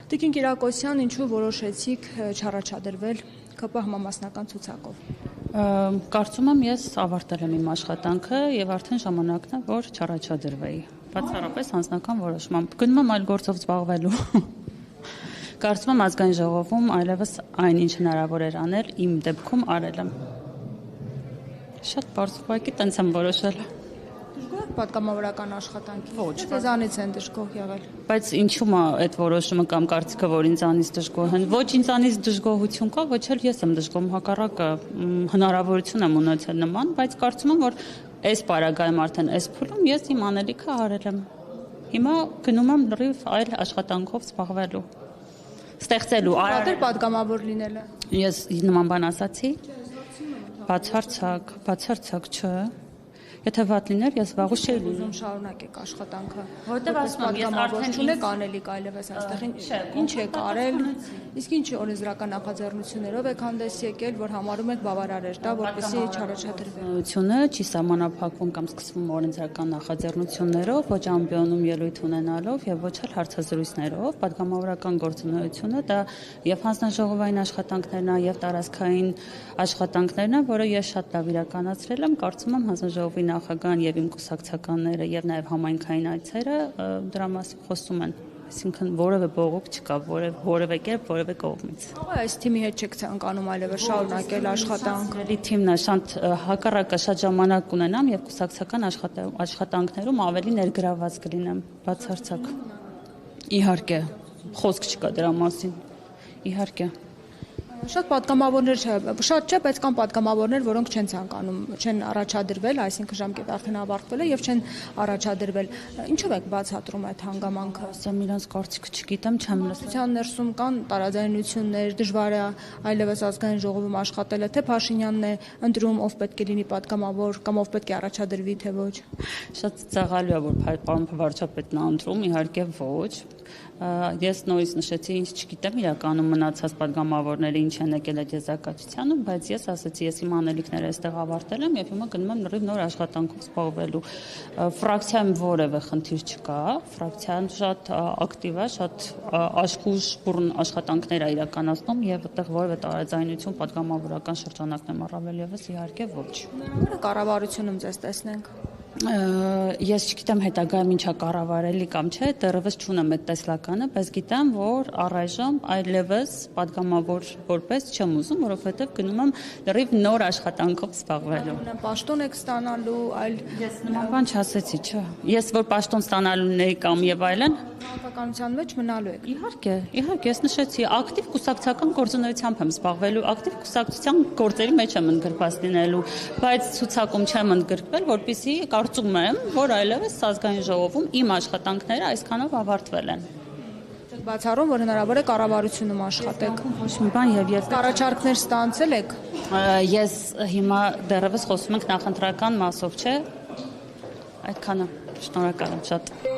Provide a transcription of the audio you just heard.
Տիկին Կիրակոսյան, ինչու որոշեցիք չառաջադրվել ԿՊ համամասնական ցուցակով։ Կարծում եմ ես ավարտել եմ իմ աշխատանքը եւ արդեն ժամանակն է, որ չառաջադրվեի։ Բացառապես անձնական որոշմամբ գնում եմ այլ գործով զբաղվելու։ Կարծում եմ ազգային ժողովում այլևս այնինչ հնարավոր էր անել, իմ դեպքում արել եմ։ Շատ բարձր ուղղակի տենց եմ որոշել։ Դժգոհ եք պատգամավորական աշխատանքի։ Ոչ, ձեզանից են դժգոհ եղել։ Բայց ինչու՞ է այդ որոշումը կամ կարծիքը, որ ինձանից դժգոհ են։ Ոչ ինձանից դժգոհություն կա, ոչ էլ ես եմ դժգոհ, հակառակը հնարավորություն եմ ունեցել նման, բայց կարծում եմ, որ այս պարագայում արդեն այս փուլում ես իմ անելիքը արել եմ։ Հիմա գնում եմ լրիվ այլ աշխատանքով զբաղվելու։ Ստեղծելու Արդեն պատգամավոր լինելը։ Ես նման բան ասացի։ Բացարձակ չէ։ Եթե վատ լիներ, ես վաղուց չէի ուզում շարունակեք աշխատանքը։ Որտեվ ասում եմ, ես արդեն չունեք անելիք այլևս այստեղ ինչ եք արել, իսկ ինչ օրենսդրական նախաձեռնություններով եք հանդես եկել, որ համարում եք բավարար էր դա, որպեսզի չառաջադրվի։ Ությունը չի սահմանափակվում կամ սկսվում օրենսդրական նախաձեռնություններով, ոչ ամբիոնում ելույթ ունենալով եւ ոչ էլ հարցազրույցներով, պատգամավորական գործունեությունը դա եւ հանձնաժողովային աշխատանքներն է եւ տարածքային աշխատանքներն է, որը ես շատ լավ իրականացրել եմ, կարծում եմ հանձնաժողովի նախագահան եւ իմ կուսակցականները եւ նաեւ համայնքային այցերը դրա մասին խոսում են, այսինքն որևէ բողոք չկա, որևէ կերպ, որևէ կողմից։ Այս թիմի հետ չեք ցանկանում այլևս շարունակել աշխատանքը։ Էլի թիմն է շատ հակառակը շատ ժամանակ կունենամ եւ կուսակցական աշխատանքներում ավելի ներգրաված կլինեմ, բացարձակ։ Իհարկե, խոսք չկա դրա մասին։ Իհարկե։ Շատ պատգամավորներ շատ չէ, բայց կան պատգամավորներ, որոնք չեն ցանկանում, չեն առաջադրվել, այսինքն ժամկետը արդեն ավարտվել է եւ չեն առաջադրվել։ Ինչով եք բացատրում այդ հանգամանքը։ Ասեմ, իրանց կարծիքը չգիտեմ, չեմ լսել։ Ցան ներսում կան տարաձայնություններ, դժվար է այլևս ազգային ժողովում աշխատելը, թե Փաշինյանն է ընտրում, ով պետք է լինի պատգամավոր կամ ով պետք է առաջադրվի, թե ոչ։ Շատ ծաղալու է, որ պարոն վարչապետն է ընտրում, իհարկե ոչ։ Ես նորից նշեցի, ինչ չգիտեմ իրականում մնացած պատգամավորները ինչ են եկել այդ եզրակացությանը, բայց ես ասացի, ես իմ անելիքները այստեղ ավարտել եմ եւ հիմա գնում եմ լրիվ նոր աշխատանքով զբաղվելու։ Ֆրակցիայում որևէ խնդիր չկա, ֆրակցիան շատ ակտիվ է, շատ աշխուժ բուրըն աշխատանքներ է իրականացնում եւ այդտեղ որևէ տարաձայնություն պատգամավորական շրջանակներում առավել եւս իհարկե ոչ։ Կառավարությունում ձեզ տեսնենք։ Ես չգիտեմ հետագայում ինչա կառավարելի կամ չէ, դեռևս չունեմ այդ տեսլականը, բայց գիտեմ, որ առայժմ այլևս պատգամավոր որպես չեմ ուզում, որովհետև գնում եմ լրիվ նոր աշխատանքով զբաղվելու։ Պաշտոն եք ստանալու, այլ ես նման բան չասեցի, չէ։ Ես որ պաշտոն ստանալուն էի կամ եւ այլն, քաղաքականության մեջ մնալու եք։ Իհարկե, ես նշեցի, ակտիվ կուսակցական գործունեությամբ եմ զբաղվելու, ակտիվ կուսակցության գործերի մեջ եմ ընդգրկված լինելու, բայց ցուցակում չեմ ընդգրկվել, որպեսզի կարծում եմ, որ այլևս ազգային ժողովում իմ աշխատանքները այսքանով ավարտվել են։ Բացառում, որ հնարավոր է կառավարությունում աշխատեք։ Ոչ մի բան եւ ես առաջարկներ ստանցել եք։ Ես հիմա դեռևս խոսում ենք նախընտրական մասով, չէ՞։ Այդքանը։ Շնորհակալ եմ շատ։